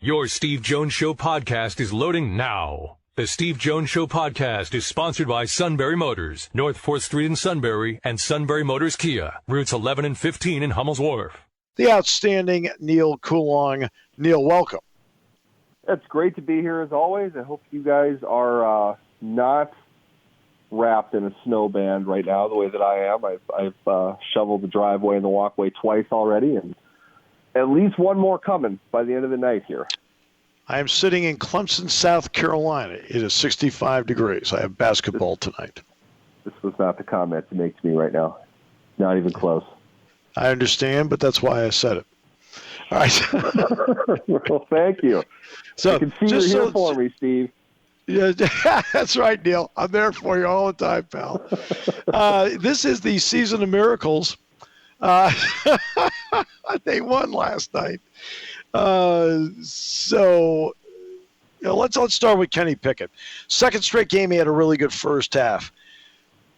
Your Steve Jones Show podcast is loading now. The Steve Jones Show podcast is sponsored by Sunbury Motors, North 4th Street in Sunbury, and Sunbury Motors Kia, routes 11 and 15 in Hummel's Wharf. The outstanding Neal Coolong. Neal, welcome. It's great to be here as always. I hope you guys are not wrapped in a snow band right now the way that I am. I've shoveled the driveway and the walkway twice already, and at least one more coming by the end of the night here. I am sitting in Clemson, South Carolina. It is 65 degrees. I have basketball tonight. This was not the comment to make to me right now. Not even close. I understand, but that's why I said it. All right. Well, thank you. So, I can see you're here for me, Steve. Yeah, that's right, Neal. I'm there for you all the time, pal. This is the season of miracles. They won last night. So let's start with Kenny Pickett. Second straight game, he had a really good first half.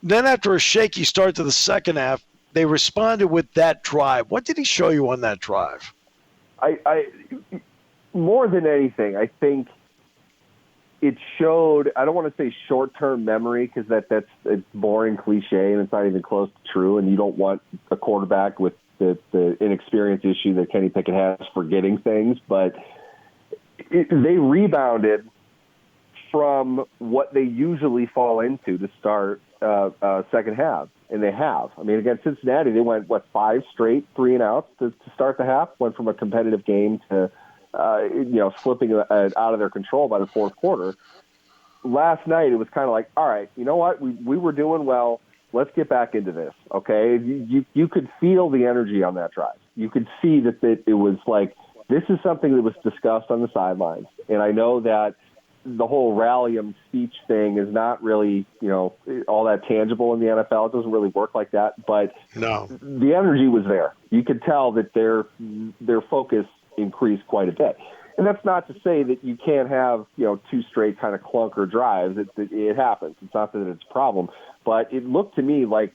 Then after a shaky start to the second half, they responded with that drive. What did he show you on that drive? I more than anything, I think it showed, I don't want to say short-term memory because that's a boring cliche and it's not even close to true, and you don't want a quarterback with the inexperience issue that Kenny Pickett has forgetting things, but they rebounded from what they usually fall into to start second half, and they have. I mean, against Cincinnati, they went, 5 straight 3-and-outs to start the half, went from a competitive game to slipping out of their control by the fourth quarter. Last night, it was kind of like, all right, you know what? We were doing well. Let's get back into this, okay? You could feel the energy on that drive. You could see that it was like, this is something that was discussed on the sidelines. And I know that the whole rally 'em speech thing is not really, all that tangible in the NFL. It doesn't really work like that. But no, the energy was there. You could tell that their focus increased quite a bit. And that's not to say that you can't have, 2 straight kind of clunker drives. It happens. It's not that it's a problem. But it looked to me like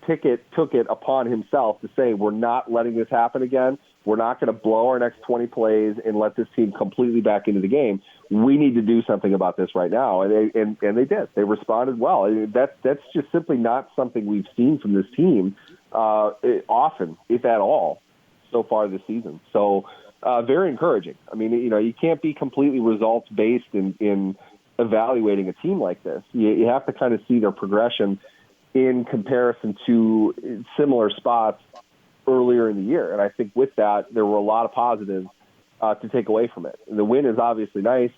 Pickett took it upon himself to say, we're not letting this happen again. We're not going to blow our next 20 plays and let this team completely back into the game. We need to do something about this right now. And they did. They responded well. That's just simply not something we've seen from this team often, if at all, so far this season. So very encouraging. I mean, you can't be completely results-based in evaluating a team like this. You have to kind of see their progression in comparison to similar spots earlier in the year. And I think with that, there were a lot of positives to take away from it. And the win is obviously nice.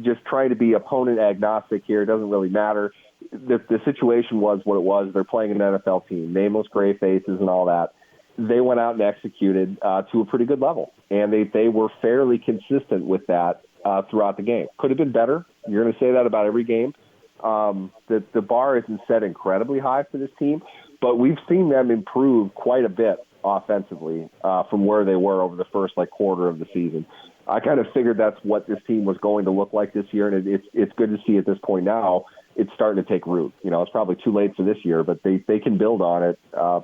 Just trying to be opponent agnostic here, it doesn't really matter. The situation was what it was. They're playing an NFL team, nameless gray faces and all that. They went out and executed to a pretty good level. And they were fairly consistent with that throughout the game. Could have been better. You're going to say that about every game. The bar isn't set incredibly high for this team, but we've seen them improve quite a bit offensively from where they were over the first quarter of the season. I kind of figured that's what this team was going to look like this year, and it's good to see at this point now it's starting to take root. It's probably too late for this year, but they can build on it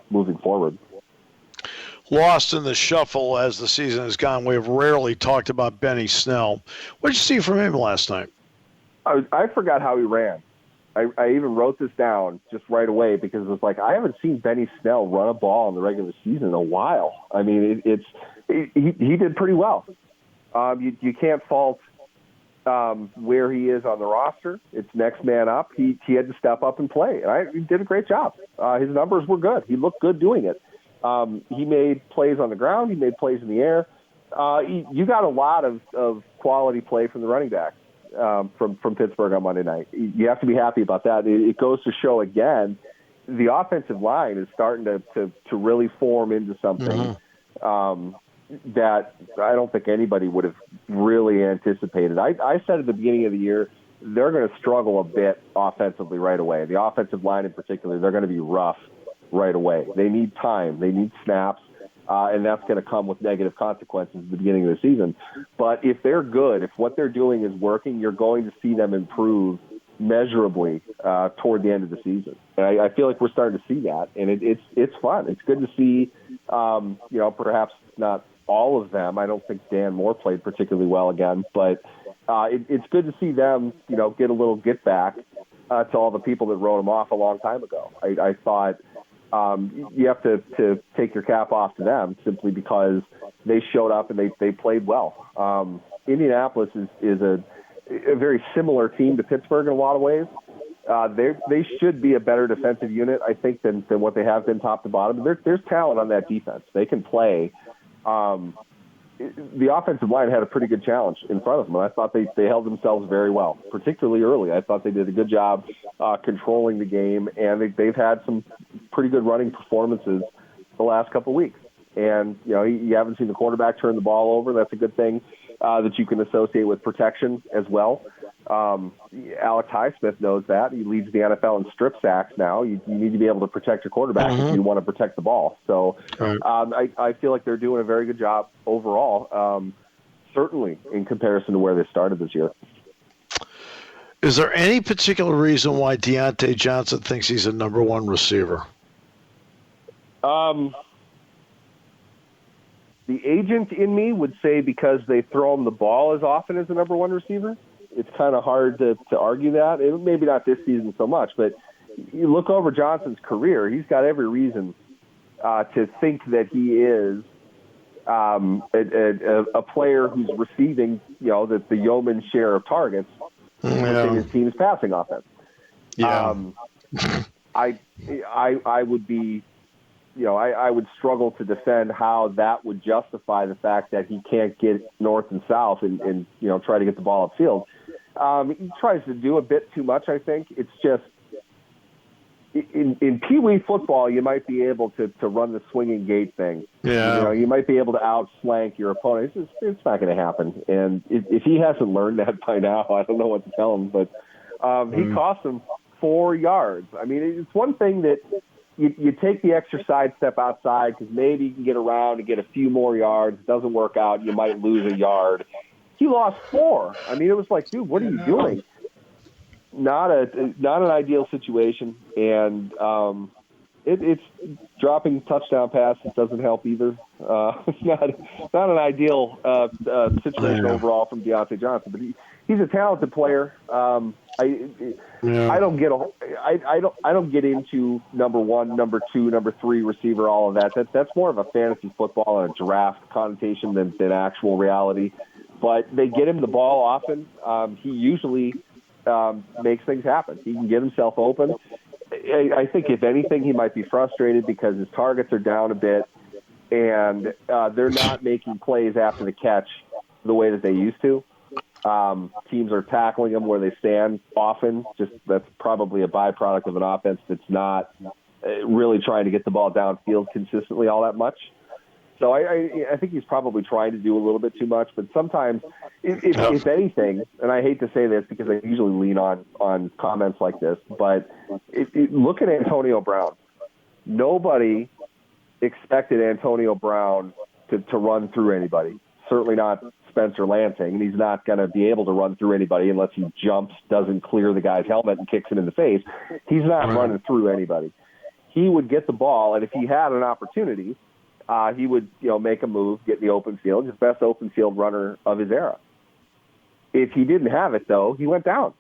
moving forward. Lost in the shuffle as the season has gone. We have rarely talked about Benny Snell. What did you see from him last night? I forgot how he ran. I even wrote this down just right away because it was like, I haven't seen Benny Snell run a ball in the regular season in a while. I mean, he did pretty well. You can't fault where he is on the roster. It's next man up. He had to step up and play. And he did a great job. His numbers were good. He looked good doing it. He made plays on the ground. He made plays in the air. You got a lot of quality play from the running back from Pittsburgh on Monday night. You have to be happy about that. It goes to show, again, the offensive line is starting to really form into something that I don't think anybody would have really anticipated. I said at the beginning of the year, they're going to struggle a bit offensively right away. The offensive line in particular, they're going to be rough right away. They need time. They need snaps. And that's going to come with negative consequences at the beginning of the season. But if they're good, if what they're doing is working, you're going to see them improve measurably toward the end of the season. And I feel like we're starting to see that, and it's fun. It's good to see, perhaps not all of them. I don't think Dan Moore played particularly well again, but it's good to see them, get a little get back to all the people that wrote them off a long time ago. I thought you have to take your cap off to them simply because they showed up and they played well. Indianapolis is a very similar team to Pittsburgh in a lot of ways. They should be a better defensive unit, I think, than what they have been top to bottom. There's talent on that defense. They can play. The offensive line had a pretty good challenge in front of them, and I thought they held themselves very well, particularly early. I thought they did a good job controlling the game, and they've had some pretty good running performances the last couple of weeks. And, you haven't seen the quarterback turn the ball over. That's a good thing that you can associate with protection as well. Alex Highsmith knows that. He leads the NFL in strip sacks now. You need to be able to protect your quarterback if you want to protect the ball. So I feel like they're doing a very good job overall, certainly in comparison to where they started this year. Is there any particular reason why Deontay Johnson thinks he's a number one receiver? The agent in me would say because they throw him the ball as often as the number one receiver. It's kind of hard to argue that. Maybe not this season so much, but you look over Johnson's career, he's got every reason to think that he is a player who's receiving, the yeoman's share of targets within his team's passing offense. Yeah. I would be, I would struggle to defend how that would justify the fact that he can't get north and south and try to get the ball upfield. He tries to do a bit too much, I think. It's just in Pee Wee football, you might be able to run the swinging gate thing. Yeah. You might be able to outflank your opponent. It's not going to happen. And if he hasn't learned that by now, I don't know what to tell him. But he cost him 4 yards. I mean, it's one thing that you take the extra side step outside because maybe you can get around and get a few more yards. It doesn't work out. You might lose a yard. He lost 4. I mean, it was like, dude, what are you doing? Not an ideal situation, and it's dropping touchdown passes doesn't help either. It's not an ideal situation overall from Deontay Johnson, but he's a talented player. I don't get into number 1, number 2, number 3 receiver, all of that. That's more of a fantasy football and a draft connotation than actual reality. But they get him the ball often. He usually makes things happen. He can get himself open. I think, if anything, he might be frustrated because his targets are down a bit, and they're not making plays after the catch the way that they used to. Teams are tackling him where they stand often. Just that's probably a byproduct of an offense that's not really trying to get the ball downfield consistently all that much. So I think he's probably trying to do a little bit too much. But sometimes, if anything, and I hate to say this because I usually lean on comments like this, but look at Antonio Brown. Nobody expected Antonio Brown to run through anybody. Certainly not Spencer Lansing, and he's not going to be able to run through anybody unless he jumps, doesn't clear the guy's helmet, and kicks him in the face. He's not running through anybody. He would get the ball, and if he had an opportunity, he would, make a move, get in the open field, his best open field runner of his era. If he didn't have it, though, he went down,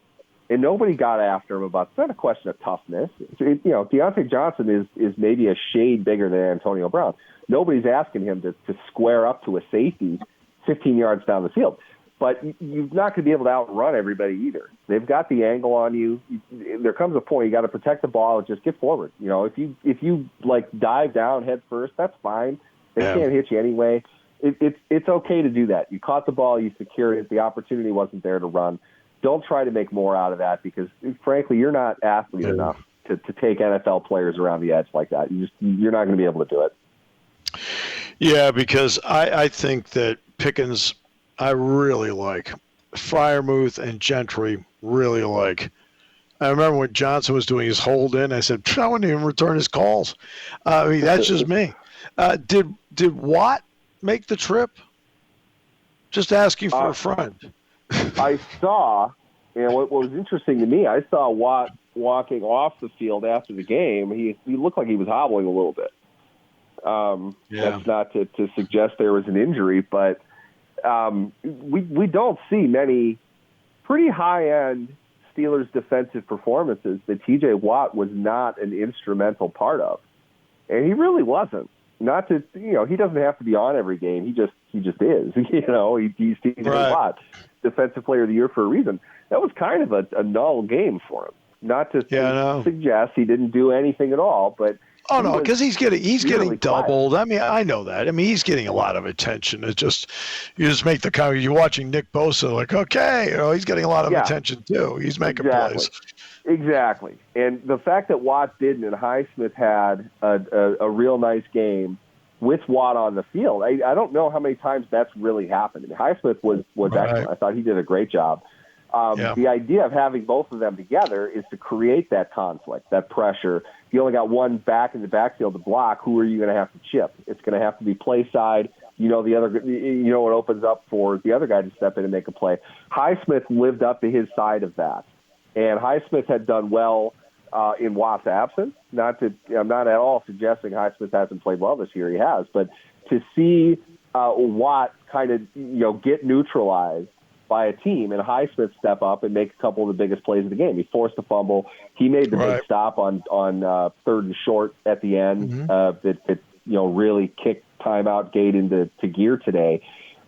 and nobody got after him about. It's not a question of toughness. Deontay Johnson is maybe a shade bigger than Antonio Brown. Nobody's asking him to square up to a safety 15 yards down the field. But you're not going to be able to outrun everybody either. They've got the angle on you. There comes a point you got to protect the ball and just get forward. If you dive down head first, that's fine. They can't hit you anyway. It's okay to do that. You caught the ball, you secured it. The opportunity wasn't there to run. Don't try to make more out of that because, frankly, you're not athlete enough to take NFL players around the edge like that. You're not going to be able to do it. Yeah, because I think that Pickens I really like. Freiermuth and Gentry really like. I remember when Johnson was doing his hold in, I said, I wouldn't even return his calls. I mean, that's just me. Did Watt make the trip? Just asking for a friend. I saw, and what was interesting to me, I saw Watt walking off the field after the game. He looked like he was hobbling a little bit. That's not to suggest there was an injury, but we don't see many pretty high-end Steelers defensive performances that T.J. Watt was not an instrumental part of. And he really wasn't. Not to, he doesn't have to be on every game. He just is. He's T.J. Watt, Defensive Player of the Year for a reason. That was kind of a null game for him. Not to suggest he didn't do anything at all, but oh no, because he's getting doubled. Quiet. I mean, I know that. I mean, he's getting a lot of attention. It's just you just make the comment. You're watching Nick Bosa, like, okay, he's getting a lot of attention too. He's making plays. Exactly. And the fact that Watt didn't and Highsmith had a real nice game with Watt on the field, I don't know how many times that's really happened. I mean, Highsmith was excellent. I thought he did a great job. The idea of having both of them together is to create that conflict, that pressure. If you only got one back in the backfield to block, who are you going to have to chip? It's going to have to be play side. The other, it opens up for the other guy to step in and make a play. Highsmith lived up to his side of that. And Highsmith had done well in Watt's absence. I'm not at all suggesting Highsmith hasn't played well this year. He has. But to see Watt kind of, get neutralized by a team and Highsmith step up and make a couple of the biggest plays of the game. He forced a fumble. He made the big stop on third and short at the end that really kicked timeout gate into gear today.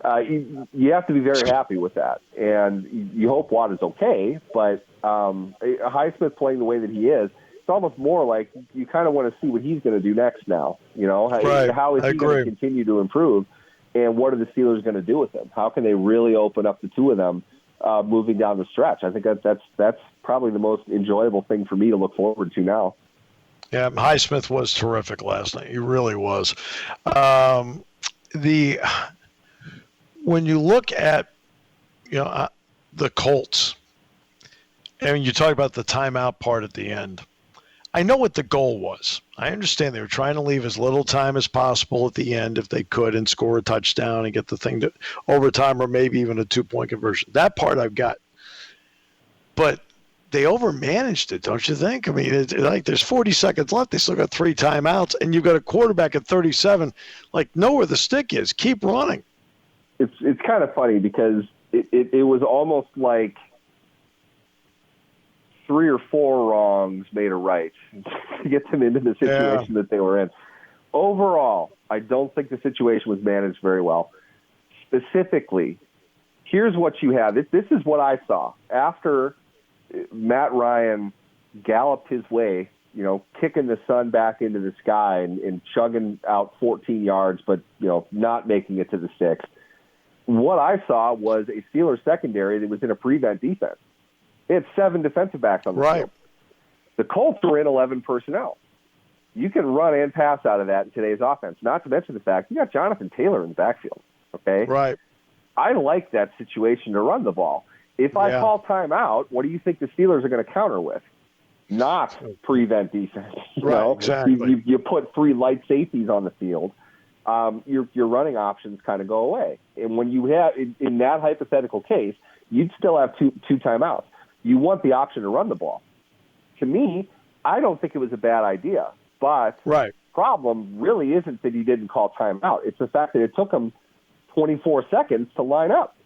You have to be very happy with that. And you hope Watt is okay, but Highsmith playing the way that he is, it's almost more like you kind of want to see what he's going to do next now. How is he going to continue to improve? And what are the Steelers going to do with him? How can they really open up the two of them moving down the stretch? I think that's probably the most enjoyable thing for me to look forward to now. Yeah, Highsmith was terrific last night. He really was. When you look at the Colts, and you talk about the timeout part at the end, I know what the goal was. I understand they were trying to leave as little time as possible at the end if they could and score a touchdown and get the thing to overtime or maybe even a 2-point conversion. That part I've got. But they overmanaged it, don't you think? I mean, it's like there's 40 seconds left. They still got 3 timeouts, and you've got a quarterback at 37. Like, know where the stick is. Keep running. It's kind of funny because it was almost like 3 or 4 wrongs made a right to get them into the situation that they were in. Overall, I don't think the situation was managed very well. Specifically, here's what you have. This is what I saw. After Matt Ryan galloped his way, kicking the sun back into the sky and chugging out 14 yards, but, not making it to the 6. What I saw was a Steelers secondary that was in a prevent defense. They had 7 defensive backs on the field. The Colts were in 11 personnel. You can run and pass out of that in today's offense, not to mention the fact you got Jonathan Taylor in the backfield. Okay? Right. I like that situation to run the ball. If I call timeout, what do you think the Steelers are going to counter with? Not prevent defense. Exactly. You put 3 light safeties on the field. Your running options kind of go away. And when you have, in that hypothetical case, you'd still have two timeouts. You want the option to run the ball. To me, I don't think it was a bad idea. But the problem really isn't that he didn't call timeout. It's the fact that it took him 24 seconds to line up.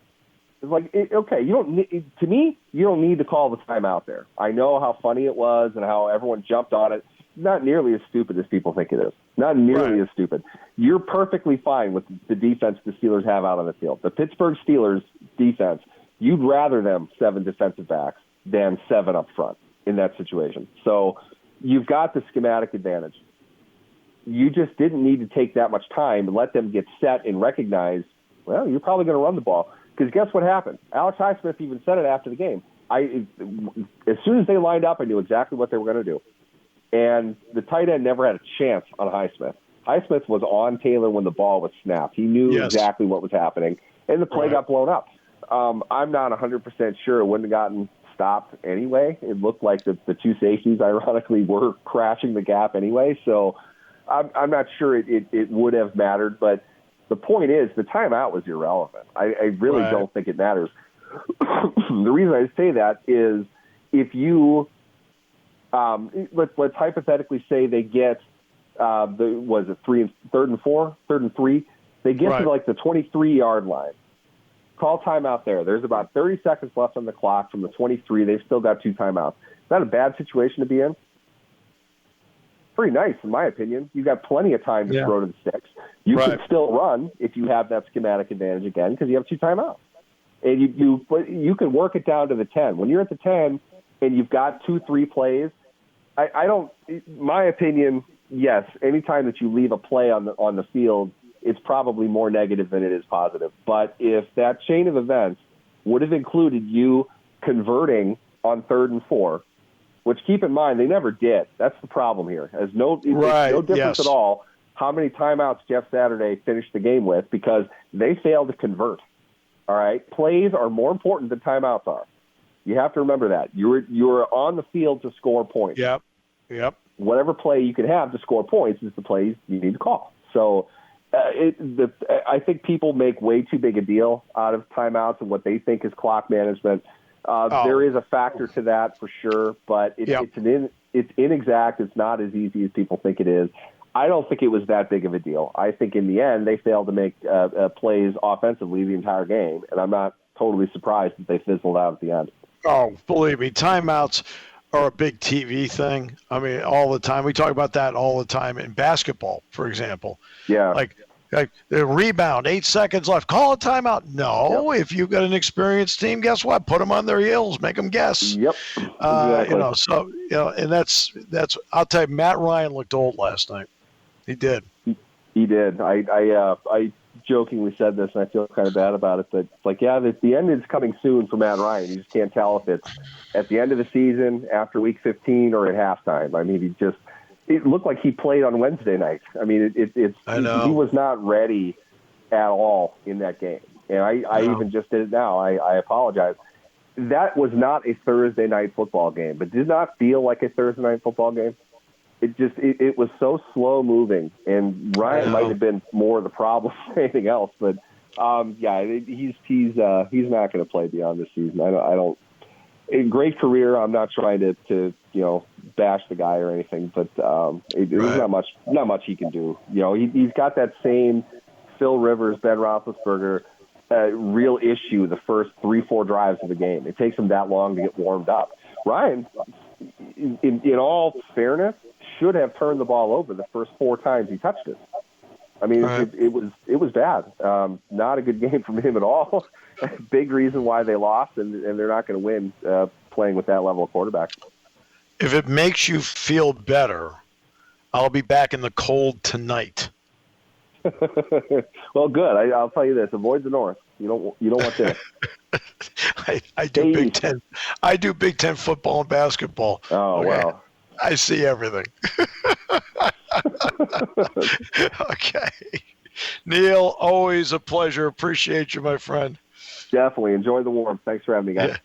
It's like, to me, you don't need to call the timeout there. I know how funny it was and how everyone jumped on it. Not nearly as stupid as people think it is. Not nearly as stupid. You're perfectly fine with the defense the Steelers have out on the field. The Pittsburgh Steelers defense, you'd rather them 7 defensive backs than 7 up front in that situation. So you've got the schematic advantage. You just didn't need to take that much time and let them get set and recognize, well, you're probably going to run the ball. Because guess what happened? Alex Highsmith even said it after the game. As soon as they lined up, I knew exactly what they were going to do. And the tight end never had a chance on Highsmith. Highsmith was on Taylor when the ball was snapped. He knew exactly what was happening, and the play got blown up. I'm not 100% sure it wouldn't have gotten stopped anyway. It looked like the 2 safeties, ironically, were crashing the gap anyway. So I'm not sure it would have mattered. But the point is, the timeout was irrelevant. I really don't think it matters. The reason I say that is if you let's hypothetically say they get Was it third and 4, third and 3? They get to like the 23-yard line. Call timeout there. There's about 30 seconds left on the clock from the 23. They've still got 2 timeouts. Is that a bad situation to be in? Pretty nice, in my opinion. You've got plenty of time to throw to the sticks. You can still run if you have that schematic advantage again because you have 2 timeouts. And you can work it down to the 10. When you're at the 10 and you've got 2-3 plays, I don't – my opinion, yes, anytime that you leave a play on the field, it's probably more negative than it is positive. But if that chain of events would have included you converting on 3rd and 4, which keep in mind, they never did. That's the problem here. There's no difference at all how many timeouts Jeff Saturday finished the game with because they failed to convert. All right? Plays are more important than timeouts are. You have to remember that. You're on the field to score points. Yep. Whatever play you can have to score points is the plays you need to call. So I think people make way too big a deal out of timeouts and what they think is clock management. There is a factor to that for sure, but it's inexact. It's not as easy as people think it is. I don't think it was that big of a deal. I think in the end they failed to make plays offensively the entire game, and I'm not totally surprised that they fizzled out at the end. Oh, believe me, timeouts are a big TV thing. I mean, all the time. We talk about that all the time in basketball, for example. Yeah. Like the rebound, 8 seconds left. Call a timeout. No, if you've got an experienced team, guess what? Put them on their heels. Make them guess. Yep. Exactly. And that's. I'll tell you, Matt Ryan looked old last night. He did. He did. I jokingly said this, and I feel kind of bad about it. But it's like, the end is coming soon for Matt Ryan. You just can't tell if it's at the end of the season, after Week 15, or at halftime. I mean, it looked like he played on Wednesday night. I mean, he was not ready at all in that game. And I even just did it now. I apologize. That was not a Thursday night football game, but did not feel like a Thursday night football game. It was so slow moving, and Ryan might have been more the problem than anything else. But he's not going to play beyond this season. I don't. A great career. I'm not trying to bash the guy or anything, but there's not much he can do. He's got that same Phil Rivers, Ben Roethlisberger real issue the first 3-4 drives of the game. It takes him that long to get warmed up. Ryan, in all fairness, should have turned the ball over the first 4 times he touched it. I mean, it was bad. Not a good game from him at all. Big reason why they lost, and they're not going to win playing with that level of quarterback. If it makes you feel better, I'll be back in the cold tonight. Well, good. I'll tell you this: avoid the north. You don't want this. I do Big Ten. I do Big Ten football and basketball. Oh, okay. Wow. I see everything. Okay. Neal, always a pleasure. Appreciate you, my friend. Definitely. Enjoy the warmth. Thanks for having me, guys. Yeah.